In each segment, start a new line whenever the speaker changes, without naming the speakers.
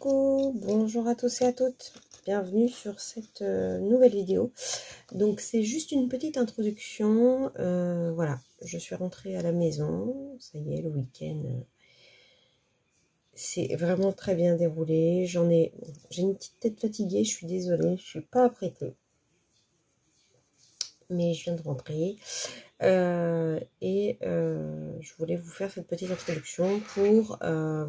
Coucou, bonjour à tous et à toutes, bienvenue sur cette nouvelle vidéo. Donc c'est juste une petite introduction, voilà, je suis rentrée à la maison, ça y est, le week-end c'est vraiment très bien déroulé. J'ai une petite tête fatiguée, je suis désolée, je suis pas apprêtée, mais je viens de rentrer. Je voulais vous faire cette petite introduction pour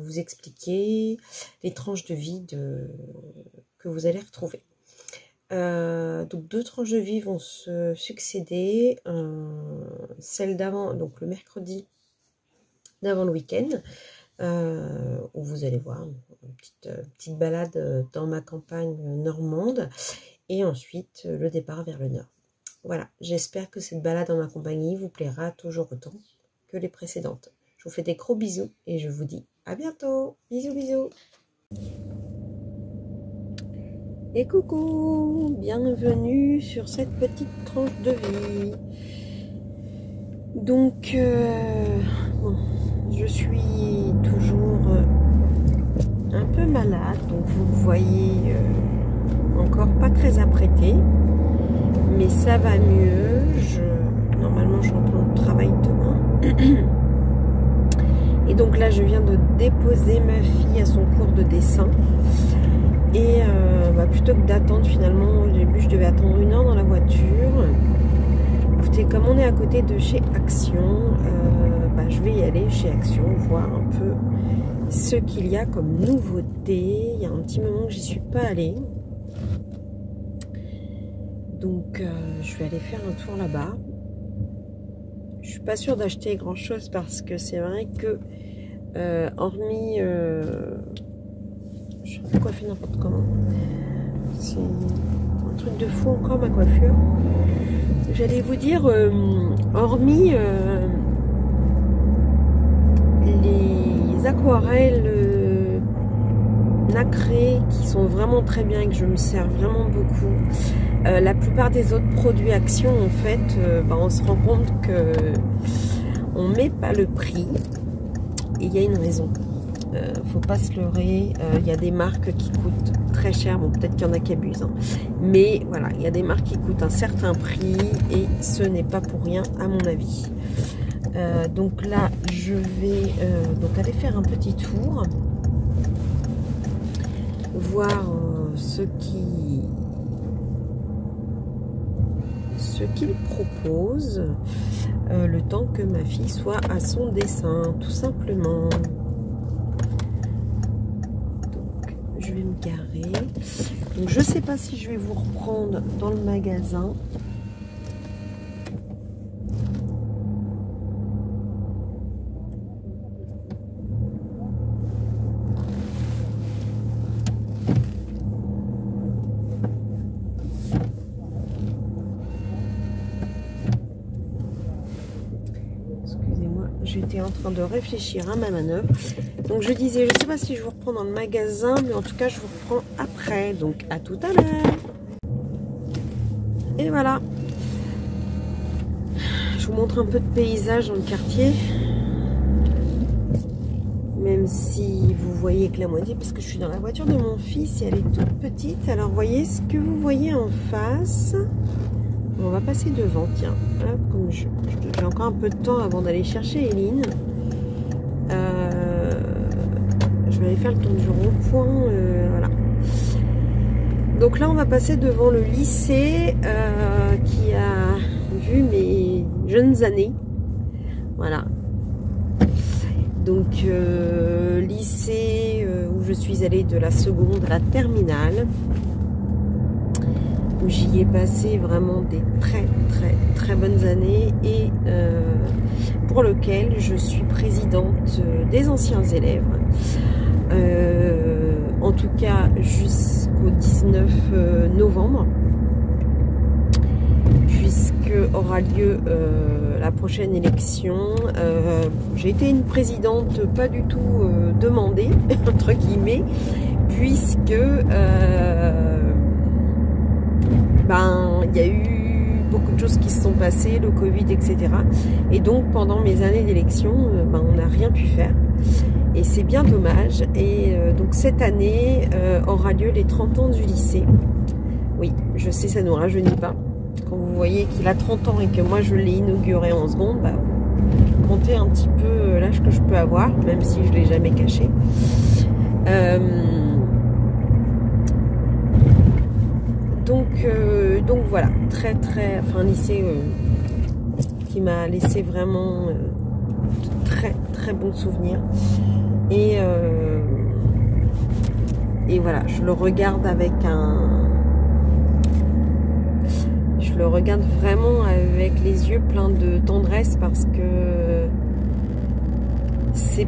vous expliquer les tranches de vie que vous allez retrouver. Donc deux tranches de vie vont se succéder, celle d'avant, donc le mercredi d'avant le week-end, où vous allez voir une petite balade dans ma campagne normande, et ensuite le départ vers le nord. Voilà, j'espère que cette balade en ma compagnie vous plaira toujours autant que les précédentes. Je vous fais des gros bisous et je vous dis à bientôt. Bisous, bisous. Et coucou, bienvenue sur cette petite tranche de vie. Donc, bon, je suis toujours un peu malade, donc vous me voyez encore pas très apprêtée. Mais ça va mieux, normalement je reprends le travail demain. Et donc là je viens de déposer ma fille à son cours de dessin. Et plutôt que d'attendre finalement, au début je devais attendre 1 heure dans la voiture. Écoutez, comme on est à côté de chez Action, je vais y aller chez Action, voir un peu ce qu'il y a comme nouveauté. Il y a un petit moment que j'y suis pas allée. Donc je vais aller faire un tour là-bas. Je suis pas sûre d'acheter grand chose parce que c'est vrai que hormis je suis coiffée n'importe comment. C'est un truc de fou encore ma coiffure. J'allais vous dire hormis les aquarelles nacrées qui sont vraiment très bien et que je me sers vraiment beaucoup. La plupart des autres produits Action, en fait, on se rend compte que on met pas le prix et il y a une raison. Faut pas se leurrer. Il y a des marques qui coûtent très cher. Bon, peut-être qu'il y en a qui abusent, hein. Mais voilà, il y a des marques qui coûtent un certain prix et ce n'est pas pour rien, à mon avis. Donc là, je vais donc aller faire un petit tour, voir ce qu'il propose, le temps que ma fille soit à son dessin, tout simplement. Donc je vais me garer. Donc je sais pas si je vais vous reprendre dans le magasin. J'étais en train de réfléchir à ma manœuvre. Donc je disais, je ne sais pas si je vous reprends dans le magasin, mais en tout cas je vous reprends après. Donc à tout à l'heure. Et voilà. Je vous montre un peu de paysage dans le quartier. Même si vous voyez que la moitié, parce que je suis dans la voiture de mon fils et elle est toute petite. Alors voyez ce que vous voyez en face. On va passer devant, tiens. Hop, comme j'ai encore un peu de temps avant d'aller chercher Eline. Je vais aller faire le tour du rond-point. Voilà. Donc là, on va passer devant le lycée qui a vu mes jeunes années. Voilà. Donc, lycée où je suis allée de la seconde à la terminale. Où j'y ai passé vraiment des très bonnes années et pour lequel je suis présidente des anciens élèves, en tout cas jusqu'au 19 novembre, puisque aura lieu la prochaine élection. J'ai été une présidente pas du tout demandée, entre guillemets, puisque il y a eu beaucoup de choses qui se sont passées, le Covid, etc. Et donc, pendant mes années d'élection, on n'a rien pu faire. Et c'est bien dommage. Et donc cette année aura lieu les 30 ans du lycée. Oui, je sais, ça ne nous rajeunit pas. Quand vous voyez qu'il a 30 ans et que moi je l'ai inauguré en seconde, bah, comptez un petit peu l'âge que je peux avoir, même si je ne l'ai jamais caché. Donc voilà, un lycée qui m'a laissé vraiment de très bons souvenirs. Et voilà, je le regarde avec je le regarde vraiment avec les yeux pleins de tendresse, parce que c'est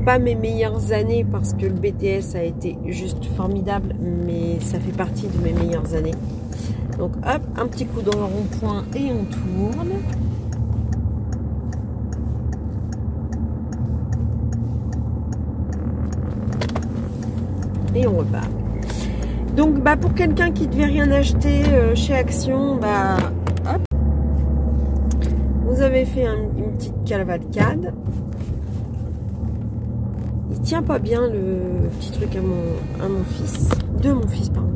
pas mes meilleures années, parce que le BTS a été juste formidable, mais ça fait partie de mes meilleures années. Donc hop, un petit coup dans le rond-point et on tourne. Et on repart. Donc bah, pour quelqu'un qui ne devait rien acheter chez Action, bah hop, vous avez fait une petite cavalcade. Il tient pas bien le petit truc à mon fils, de mon fils pardon.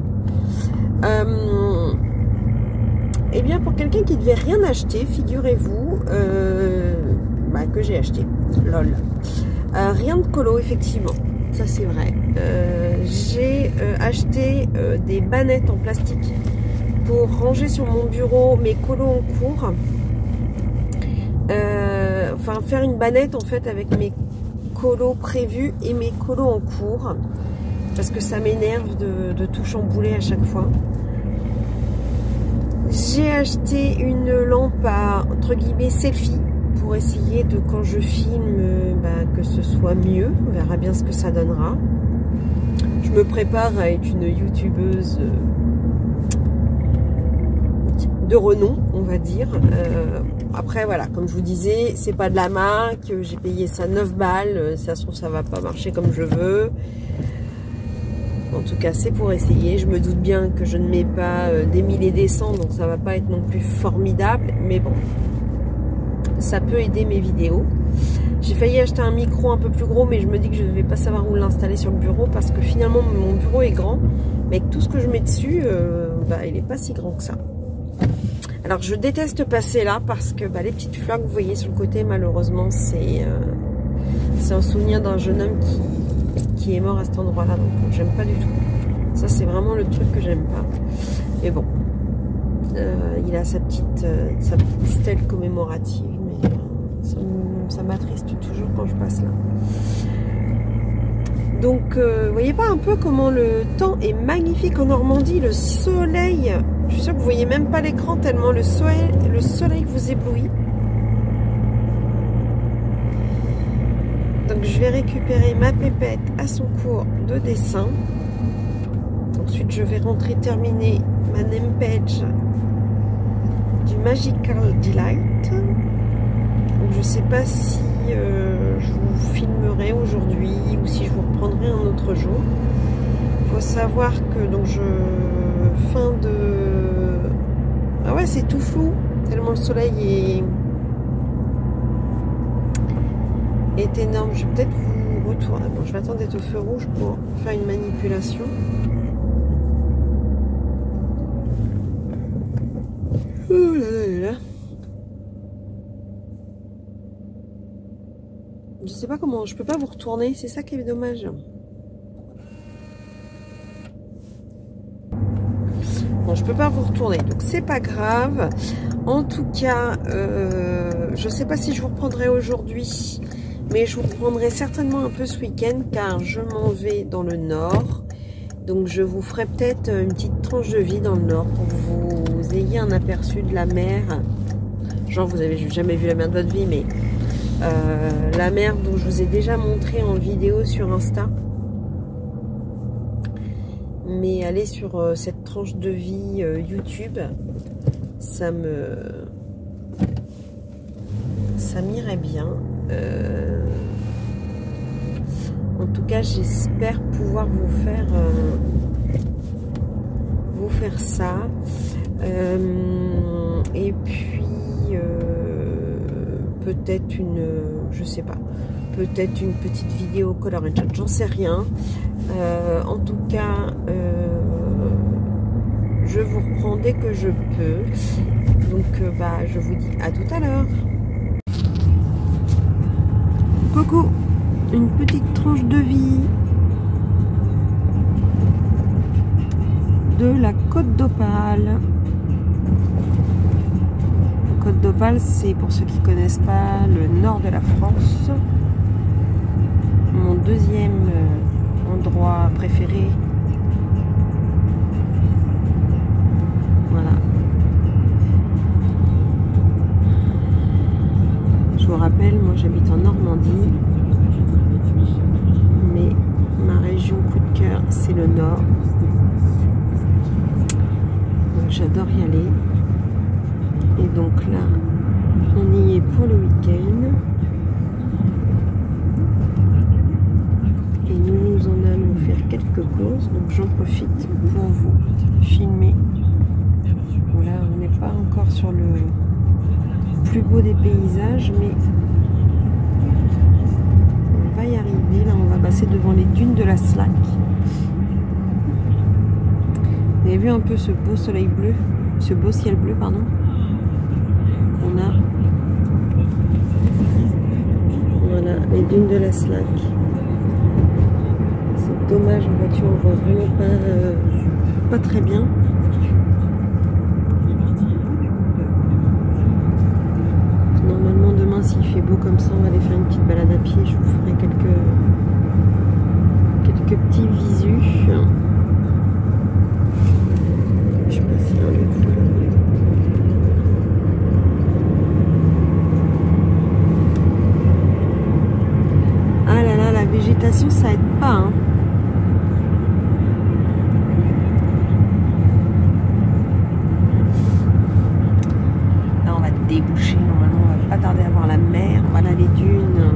Et bien pour quelqu'un qui ne devait rien acheter, figurez-vous bah, que j'ai acheté, lol. Rien de colo effectivement. Ça c'est vrai. J'ai acheté des bannettes en plastique pour ranger sur mon bureau mes colos en cours. Enfin faire une bannette en fait avec mes colos prévus et mes colos en cours, parce que ça m'énerve de tout chambouler à chaque fois. J'ai acheté une lampe à entre guillemets selfie, pour essayer de, quand je filme, bah, que ce soit mieux. On verra bien ce que ça donnera. Je me prépare à être une youtubeuse de renom, on va dire. Après voilà, comme je vous disais, c'est pas de la marque, j'ai payé ça 9 balles, ça se trouve ça va pas marcher comme je veux. En tout cas c'est pour essayer. Je me doute bien que je ne mets pas des 1000 et des cents, donc ça va pas être non plus formidable, mais bon, ça peut aider mes vidéos. J'ai failli acheter un micro un peu plus gros, mais je me dis que je ne vais pas savoir où l'installer sur le bureau, parce que finalement mon bureau est grand, mais avec tout ce que je mets dessus, bah, il n'est pas si grand que ça. Alors je déteste passer là, parce que bah, les petites fleurs que vous voyez sur le côté, malheureusement c'est un souvenir d'un jeune homme qui est mort à cet endroit là, donc j'aime pas du tout. Ça c'est vraiment le truc que j'aime pas. Mais bon, il a sa petite stèle commémorative, mais ça m'attriste toujours quand je passe là. Donc vous voyez pas un peu comment le temps est magnifique en Normandie, le soleil, je suis sûre que vous voyez même pas l'écran tellement le soleil vous éblouit. Donc je vais récupérer ma pépette à son cours de dessin. Ensuite je vais rentrer terminer ma name page du Magical Delight. Donc je sais pas si je vous filmerai aujourd'hui ou si je vous reprendrai un autre jour. Il faut savoir que donc ah ouais, c'est tout flou tellement le soleil est énorme. Je vais peut-être vous retourner. Bon, je vais attendre d'être au feu rouge pour faire une manipulation. Oh là là. Je sais pas comment, je peux pas vous retourner, c'est ça qui est dommage. Bon, je peux pas vous retourner, donc c'est pas grave. En tout cas, je sais pas si je vous reprendrai aujourd'hui, mais je vous reprendrai certainement un peu ce week-end, car je m'en vais dans le nord. Donc je vous ferai peut-être une petite tranche de vie dans le nord pour que vous ayez un aperçu de la mer. Genre vous avez jamais vu la mer de votre vie, mais la mer dont je vous ai déjà montré en vidéo sur Insta. Mais aller sur cette tranche de vie YouTube, ça m'irait bien. En tout cas, j'espère pouvoir vous faire ça. Et puis peut-être une, je sais pas, peut-être une petite vidéo color and shot, j'en sais rien. En tout cas, je vous reprends dès que je peux. Donc, bah, je vous dis à tout à l'heure. Coucou, une petite tranche de vie de la Côte d'Opale. Côte d'Opale, c'est, pour ceux qui ne connaissent pas, le nord de la France. Mon deuxième endroit préféré. Voilà. Je vous rappelle, moi j'habite en Normandie, mais ma région coup de cœur, c'est le nord. Donc j'adore y aller. Et donc là, on y est pour le week-end. Et nous en allons faire quelques courses. Donc j'en profite pour vous filmer. Bon, là, on n'est pas encore sur le plus beau des paysages, mais on va y arriver. Là, on va passer devant les dunes de la Slack. Vous avez vu un peu ce beau soleil bleu, ce beau ciel bleu, pardon. On a, voilà, les dunes de la Slack. C'est dommage, en voiture on voit vraiment pas très bien. Normalement demain, s'il fait beau comme ça, on va aller faire une petite balade à pied. Je vous ferai quelques petits visus. Je sais pas si on les voit. La végétation, ça aide pas, hein. Là, on va déboucher. Normalement, on va pas tarder à voir la mer. Voilà les dunes,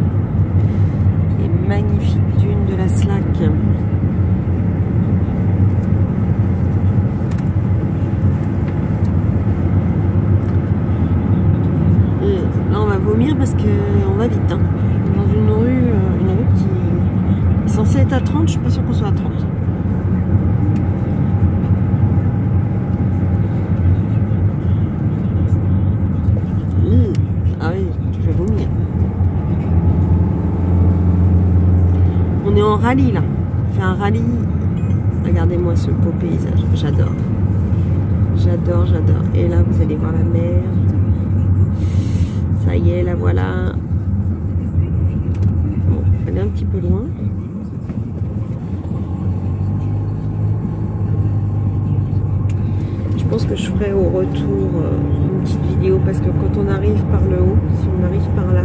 les magnifiques dunes de la Slack. Et là, on va vomir parce que on va vite, hein. Dans une rue qui est censée être à 30, je suis pas sûre qu'on soit à 30. Ah oui, je vais vomir. On est en rallye là. On fait un rallye. Regardez-moi ce beau paysage. J'adore. J'adore, j'adore. Et là, vous allez voir la mer. Ça y est, la voilà. Elle est un petit peu loin. Je pense que je ferai au retour une petite vidéo parce que quand on arrive par le haut, si on arrive par là,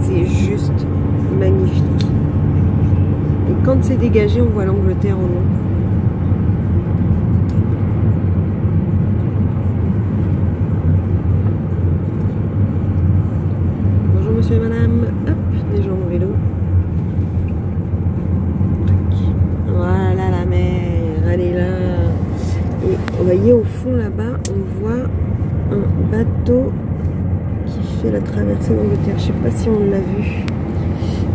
c'est juste magnifique. Et quand c'est dégagé, on voit l'Angleterre au loin. Bonjour monsieur et madame. Hop, des gens en vélo. Voilà la mer, elle est là. Et vous voyez au fond là-bas, on voit un bateau qui fait la traversée d'Angleterre. Je sais pas si on l'a vu.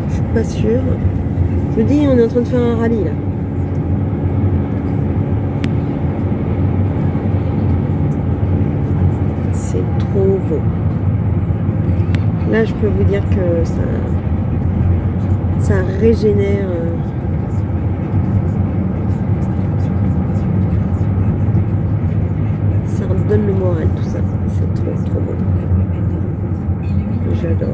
Je suis pas sûre. Je vous dis, on est en train de faire un rallye là. C'est trop beau. Là, je peux vous dire que ça régénère. Ça redonne le moral, tout ça. C'est trop, trop beau. J'adore.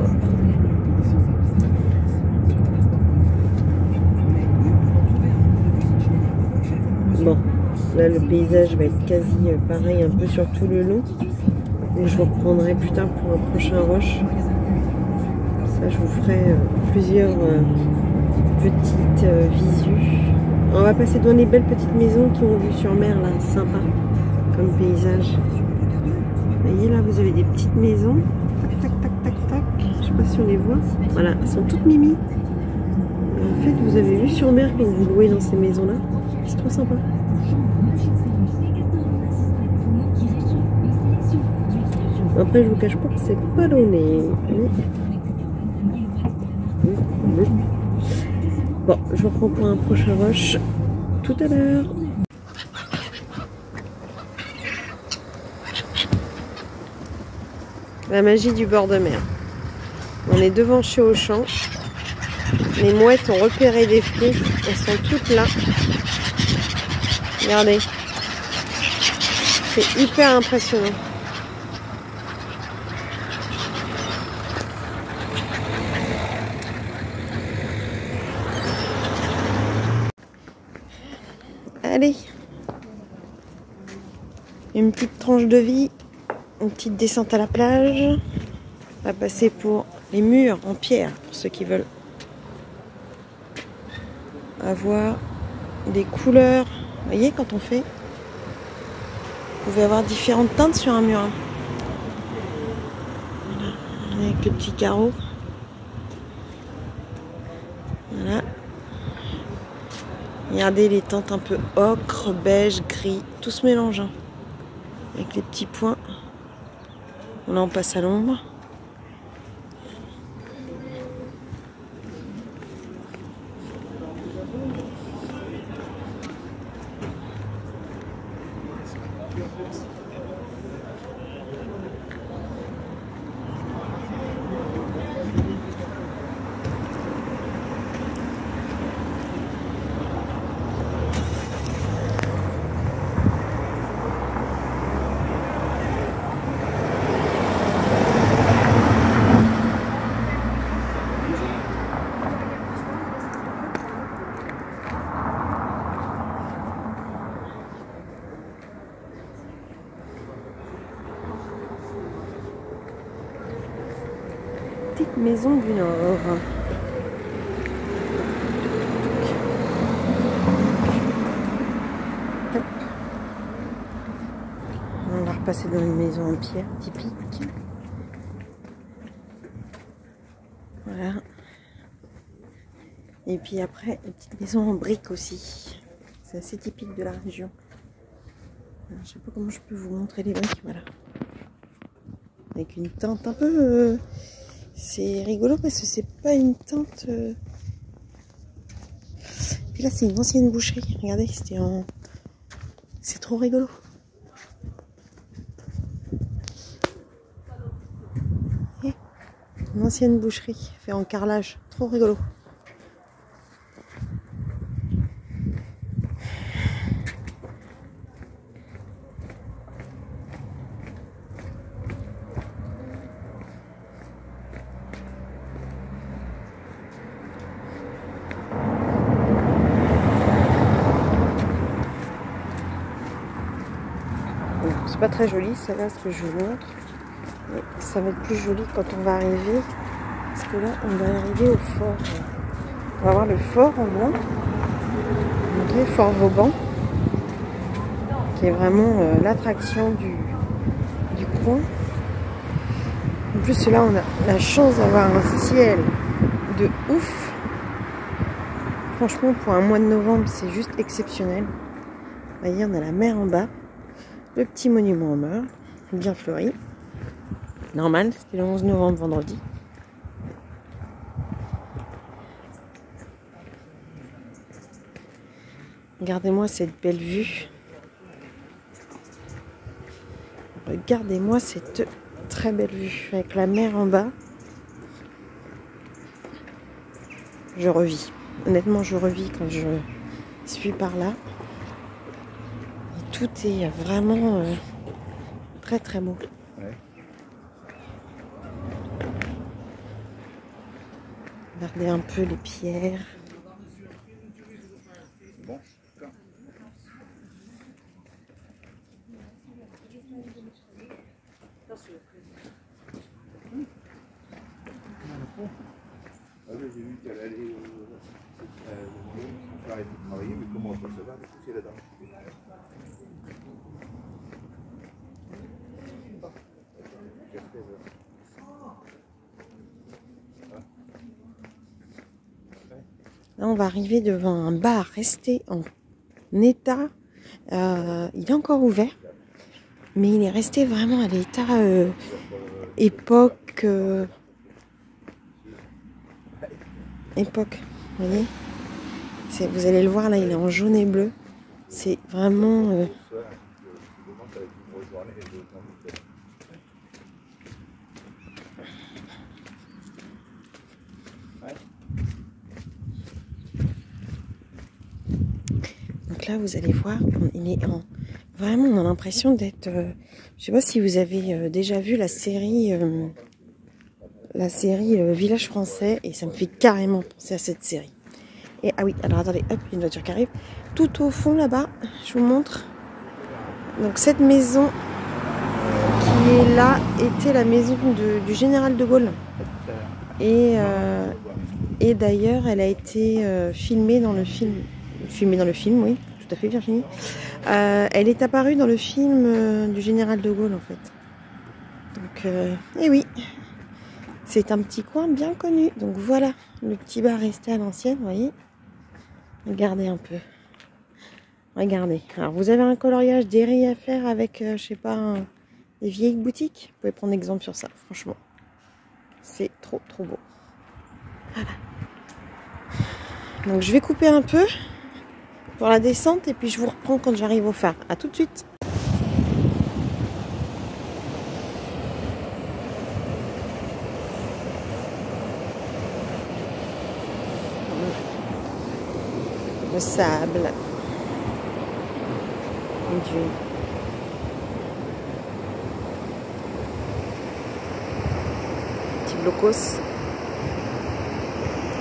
Bon, là, le paysage va être quasi pareil, un peu sur tout le long. Et je vous reprendrai plus tard pour un prochain rush. Ça, je vous ferai plusieurs petites visus. On va passer devant les belles petites maisons qui ont vue sur mer, là, sympa comme paysage. Vous voyez là, vous avez des petites maisons. Tac, tac, tac, tac, tac. Je sais pas si on les voit. Voilà, elles sont toutes mimi. Et en fait, vous avez vu sur mer quand vous louez dans ces maisons-là. C'est trop sympa. Après, je vous cache pas que c'est pas donné. Bon, je vous reprends pour un prochain rush tout à l'heure. La magie du bord de mer. On est devant chez Auchan. Les mouettes ont repéré des fruits. Elles sont toutes là. Regardez. C'est hyper impressionnant. Allez. Une petite tranche de vie. Une petite descente à la plage. On va passer pour les murs en pierre, pour ceux qui veulent avoir des couleurs. Vous voyez, quand on fait, vous pouvez avoir différentes teintes sur un mur. Voilà. Avec le petit carreau. Voilà. Regardez les teintes un peu ocre, beige, gris, tout se mélange. Hein. Avec les petits points. Là, on passe à l'ombre. Petite maison du Nord. Hop. On va repasser dans une maison en pierre typique. Voilà. Et puis après, une petite maison en briques aussi. C'est assez typique de la région. Alors, je sais pas comment je peux vous montrer les briques. Voilà. Avec une teinte un peu... c'est rigolo parce que c'est pas une teinte... Puis là, c'est une ancienne boucherie. Regardez, c'était en... C'est trop rigolo. Et une ancienne boucherie fait en carrelage. Trop rigolo. C'est pas très joli, ça là, ce que je vous montre. Mais ça va être plus joli quand on va arriver. Parce que là, on va arriver au fort. On va voir le fort en blanc. Le fort Vauban. Qui est vraiment l'attraction du coin. En plus, là, on a la chance d'avoir un ciel de ouf. Franchement, pour un mois de novembre, c'est juste exceptionnel. Vous voyez, on a la mer en bas. Le petit monument aux morts, bien fleuri. Normal, c'était le 11 novembre, vendredi. Regardez-moi cette belle vue. Regardez-moi cette très belle vue avec la mer en bas. Je revis. Honnêtement, je revis quand je suis par là. Tout est vraiment très très beau. Ouais. Regardez un peu les pierres. Bon. J'ai vu qu'elle allait arrêter de travailler, mais comment on peut se battre pousser là-dedans. Là, on va arriver devant un bar resté en état. Il est encore ouvert, mais il est resté vraiment à l'état époque... époque, vous voyez, vous allez le voir là, il est en jaune et bleu. C'est vraiment... Donc là, vous allez voir, il est en... Vraiment, on a l'impression d'être... je sais pas si vous avez déjà vu la série Village Français, et ça me fait carrément penser à cette série. Et ah oui, alors attendez, hop, il y a une voiture qui arrive. Tout au fond là-bas, je vous montre. Donc cette maison qui est là était la maison du général de Gaulle. Et d'ailleurs, elle a été filmée dans le film. Filmée dans le film, oui, tout à fait, Virginie. Elle est apparue dans le film du général de Gaulle, en fait. Donc, et oui, c'est un petit coin bien connu. Donc voilà, le petit bar resté à l'ancienne, vous voyez. Regardez un peu. Regardez. Alors, vous avez un coloriage, des riz à faire avec, je sais pas, des vieilles boutiques. Vous pouvez prendre exemple sur ça, franchement. C'est trop, trop beau. Voilà. Donc, je vais couper un peu pour la descente et puis je vous reprends quand j'arrive au phare. A tout de suite. Le sable. Petit blocos.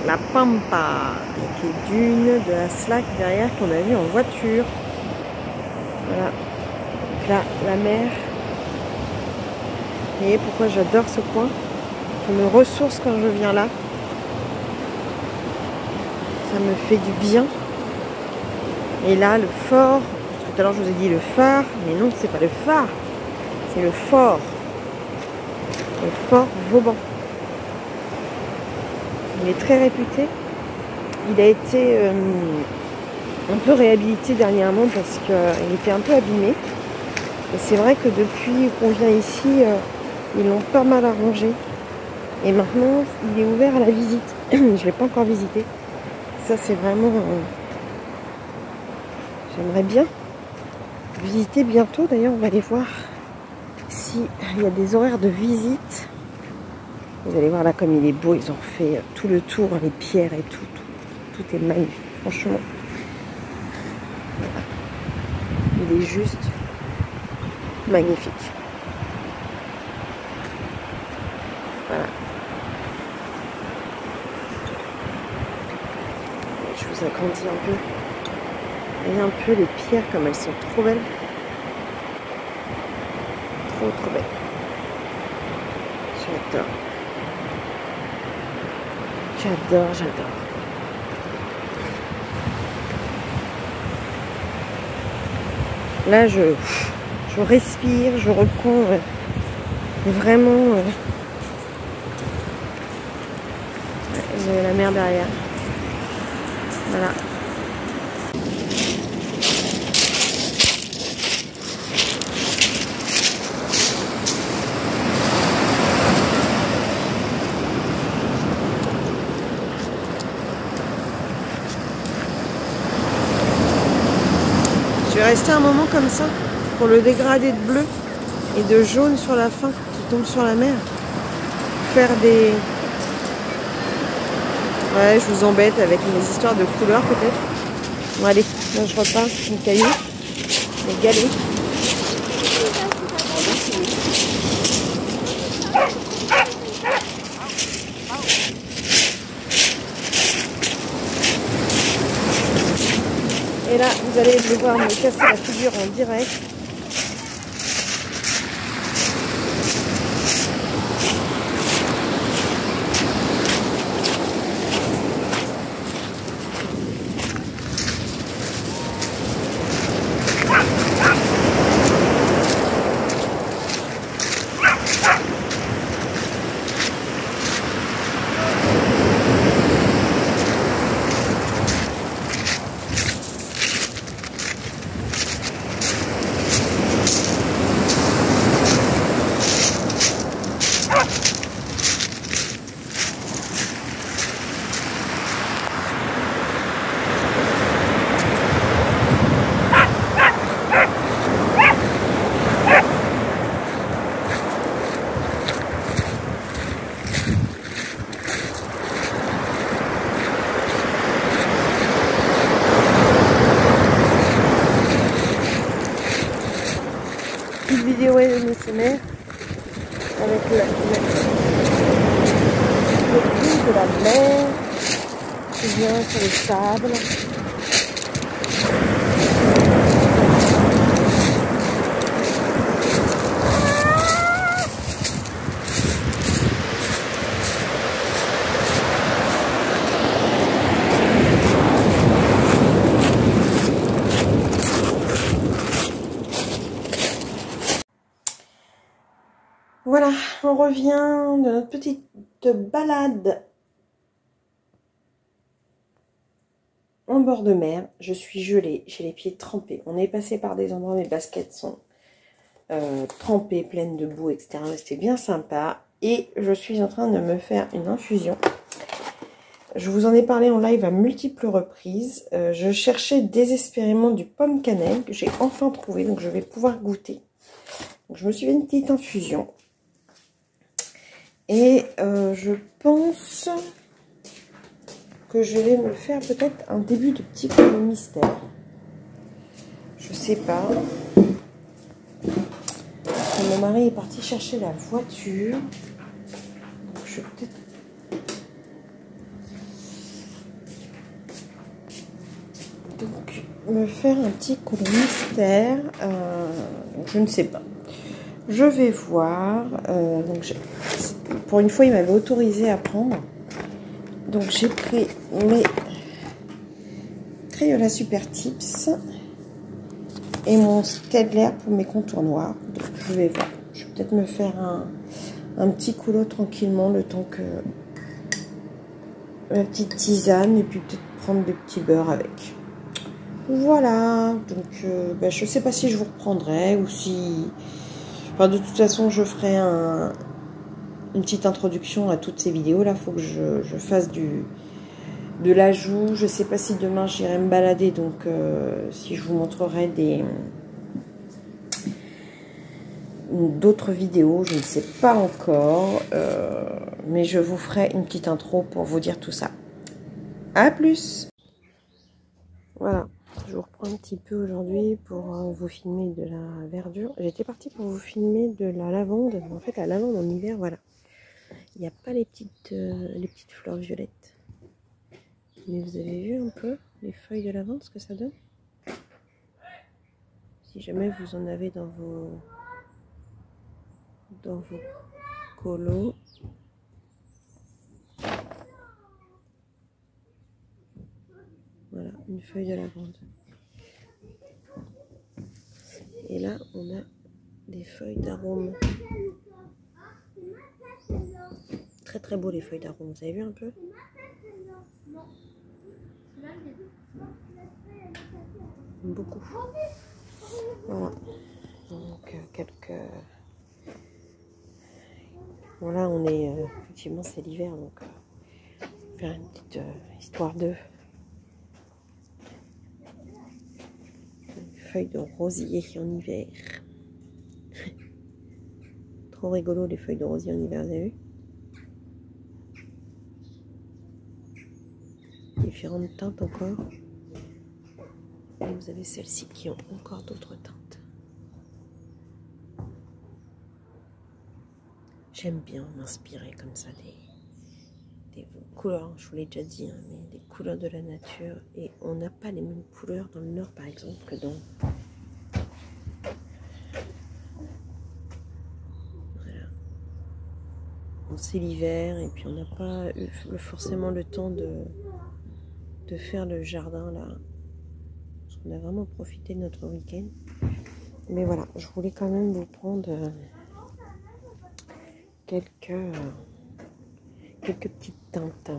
La Pampa, avec les dunes de la Slack derrière qu'on a vu en voiture. Voilà. Donc là, la mer. Vous voyez pourquoi j'adore ce coin. Je me ressource quand je viens là. Ça me fait du bien. Et là, le fort. Tout à l'heure, je vous ai dit le phare. Mais non, c'est pas le phare. C'est le fort. Le fort Vauban. Il est très réputé. Il a été un peu réhabilité dernièrement parce qu'il était un peu abîmé. Et c'est vrai que depuis qu'on vient ici, ils l'ont pas mal arrangé. Et maintenant, il est ouvert à la visite. Je ne l'ai pas encore visité. Ça, c'est vraiment... j'aimerais bien visiter bientôt. D'ailleurs, on va aller voir s'il y a des horaires de visite. Vous allez voir là comme il est beau, ils ont fait tout le tour, les pierres et tout est magnifique, franchement. Voilà. Il est juste magnifique. Voilà. Je vous agrandis un peu. Voyez un peu les pierres comme elles sont trop belles. Trop belles. J'adore. J'adore. Là, je respire, je reprends vraiment la mer derrière. Voilà. Je vais rester un moment comme ça pour le dégradé de bleu et de jaune sur la fin qui tombe sur la mer. Faire des... Ouais, je vous embête avec mes histoires de couleurs peut-être. Bon allez, là je repasse une caillou, les galets. Et là, vous allez devoir me casser la figure en direct. de la mer qui vient sur le sable. Voilà, on revient de notre petite balade en bord de mer. Je suis gelée, j'ai les pieds trempés. On est passé par des endroits, mes baskets sont trempées, pleines de boue, etc. C'était bien sympa. Et je suis en train de me faire une infusion. Je vous en ai parlé en live à multiples reprises. Je cherchais désespérément du pomme cannelle que j'ai enfin trouvé, donc je vais pouvoir goûter. Donc, je me suis fait une petite infusion. Et je pense que je vais me faire peut-être un début de petit coup mystère. Je sais pas. Mon mari est parti chercher la voiture. Donc je vais peut-être... Donc me faire un petit coup mystère. Je ne sais pas. Je vais voir. Donc pour une fois, il m'avait autorisé à prendre. Donc j'ai pris mes Crayola Super Tips et mon Staedtler pour mes contours noirs. Donc je vais voir. Je vais peut-être me faire un petit coulo tranquillement le temps que ma petite tisane et puis peut-être prendre des petits beurres avec. Voilà. Donc je sais pas si je vous reprendrai ou si... Enfin, de toute façon, je ferai une petite introduction à toutes ces vidéos. Là, il faut que je fasse de l'ajout. Je sais pas si demain j'irai me balader, donc si je vous montrerai d'autres vidéos, je ne sais pas encore, mais je vous ferai une petite intro pour vous dire tout ça. À plus. Voilà, je vous reprends un petit peu aujourd'hui pour vous filmer de la verdure. J'étais partie pour vous filmer de la lavande. En fait, la lavande en hiver, voilà. Il n'y a pas les petites fleurs violettes. Mais vous avez vu un peu les feuilles de lavande, ce que ça donne? Si jamais vous en avez dans vos colos. Voilà, une feuille de lavande. Et là, on a des feuilles d'arôme. Très très beau les feuilles d'arôme. Vous avez vu un peu? Beaucoup. Voilà. Donc quelques... Voilà, on est... effectivement, c'est l'hiver, donc... faire une petite histoire de... feuilles de rosier en hiver. Trop rigolo les feuilles de rosier en hiver, vous avez vu? Différentes teintes encore. Et vous avez celles-ci qui ont encore d'autres teintes. J'aime bien m'inspirer comme ça des couleurs, je vous l'ai déjà dit, hein, mais des couleurs de la nature. Et on n'a pas les mêmes couleurs dans le nord par exemple que dans... Voilà. C'est l'hiver et puis on n'a pas eu forcément le temps de faire le jardin là. Parce qu'on a vraiment profité de notre week-end. Mais voilà, je voulais quand même vous prendre quelques petites teintes.